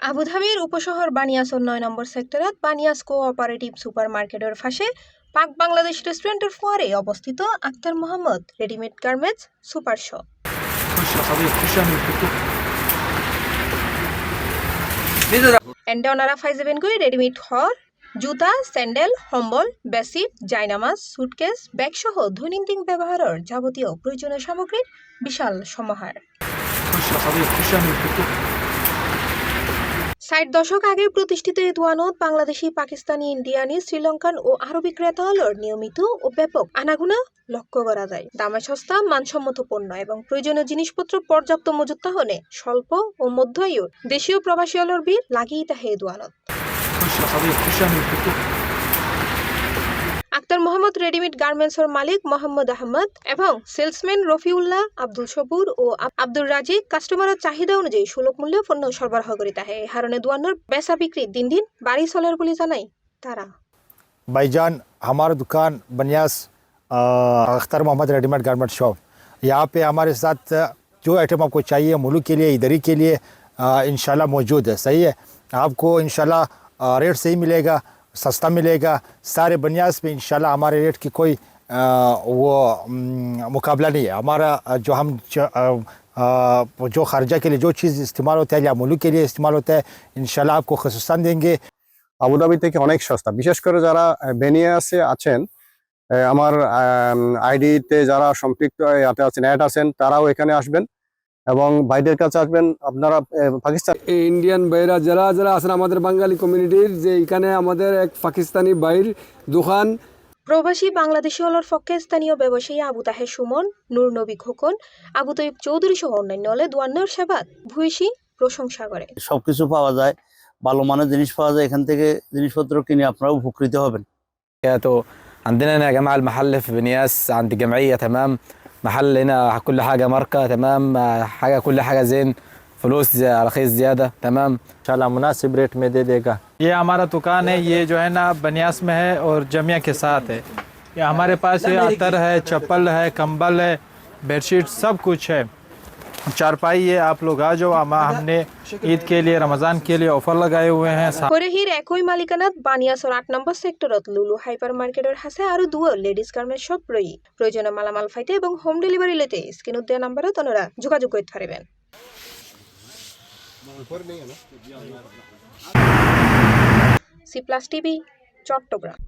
আবুধাবির উপশহর বানিয়াসর ৯ নম্বর সেক্টরত বানিয়াস cooperative super মার্কেটের পাশে পাক বাংলাদেশ রেস্টুরেন্টের ফোয়ারে অবস্থিত Akhtar Mohammad readymade garments super shop. এন্ডা ওনারা ফাইজাবেন গই রেডিমেড ঘর, জুতা, স্যান্ডেল, হম্বল, বেডশিট, জায়নামাজ, সুটকেস, ব্যাগ সহ দৈনন্দিন ব্যবহারের যাবতীয় প্রয়োজনীয় সামগ্রীর বিশাল সমাহার। ৬০ দশক আগে প্রতিষ্ঠিত এই দোয়ানত বাংলাদেশি, পাকিস্তানি, ইন্ডিয়ানি, শ্রীলঙ্কান ও আরবি ক্রেতাদের নিয়মিত ও ব্যাপক আনাগোনা লক্ষ্য করা যায়। দামে সস্তা, মানসম্মত পণ্য এবং প্রয়োজনীয় জিনিসপত্র পর্যাপ্ত মজুত তাহলে স্বল্প ও মধ্য আয়ুর দেশীয় প্রবাসী অলর ভিড় লাগেই তাহে এই দোয়ানত। আক্তার মোহাম্মদ রেডিমেড গার্মেন্টসের মালিক মোহাম্মদ আহমদ এবং সেলসম্যান রফিউল্লাহ, আব্দুল সবুর ও আব্দুর রাজিক কাস্টমারের চাহিদা অনুযায়ী সুলভ মূল্যে পণ্য সরবরাহ করে তাহে। এই হারণে দোয়ানোর বেচা বিক্রি দিন দিন বাড়ি চলার বলে জানাই তারা। भाईजान, हमारा दुकान बनियास Akhtar Mohammad readymade garment shop, यहाँ पे हमारे साथ जो आइटम आपको चाहिए मुल्क के लिए, इधरी के लिए इंशाल्लाह मौजूद है। सही है, आपको इंशाल्लाह रेट सही मिलेगा, सस्ता मिलेगा। सारे बनियास में इंशाल्लाह हमारे रेट की कोई वो मुकाबला नहीं है। हमारा जो हम जो खर्चा के लिए जो चीज़ इस्तेमाल होता है या मुल्क के लिए इस्तेमाल होता है, इंशाल्लाह आपको खुसूसन देंगे। আবুধাবি থেকে অনেক সস্তা, বিশেষ করে যারা বেনিয়াসে আছেন, আমার আইডিতে যারা সম্পৃক্ত ইয়াতে আছেন, অ্যাড আছেন, তারাও এখানে আসবেন এবং ভাইদের কাছে আসবেন। আপনারা পাকিস্তান ইন্ডিয়ান ভাইরা যারা যারা আছেন আমাদের বাঙালি কমিউনিটির, যে এখানে আমাদের এক পাকিস্তানি ভাইয়ের দোকান। প্রবাসী বাংলাদেশি হলর পক্ষে স্থানীয় ব্যবসায়ী আবু তাহের সুমন, নূর নবী খোকন, আবু তৈব চৌধুরী সহ অন্যান্য হলে দোয়ানোর সেবা ভূয়সী প্রশংসা করে। সবকিছু পাওয়া যায়, ভালো মানের জিনিস পাওয়া যায়, এখান থেকে জিনিসপত্র কিনে আপনারাও উপকৃত হবেন। تو عندنا هنا يا جماعة المحل في بنياس عند جمعية، تمام. محل هنا كل حاجة ماركة، تمام. حاجة كل حاجة زين، فلوس رخيص زيادة، تمام. इंशाल्लाह मुनासिब रेट में दे देगा। ये हमारा दुकान है, ये जो है ना बनियास में है और जमिया के साथ है। ये हमारे पास ये अतर है, चप्पल है, कंबल है, बेडशीट, सब कुछ है। चारपाई है, आप लोग आ जाओ। हमने ईद के लिए, रमज़ान के लिए ऑफर लगाए हुए हैं। পরেহির একই মালিকানাত বানিয়াসর ৮ নম্বর সেক্টরত লুলু হাইপার মার্কেটের হাসে আরো দুয়ো লেডিস গার্মেন্টস শপ রই। প্রয়োজনীয় মালামাল ফাইতে এবং হোম ডেলিভারি লেতে স্ক্রিনত দেওয়া নাম্বারত ওনারা যোগাযোগ করতে পারবেন। C plus TV, Chittagong.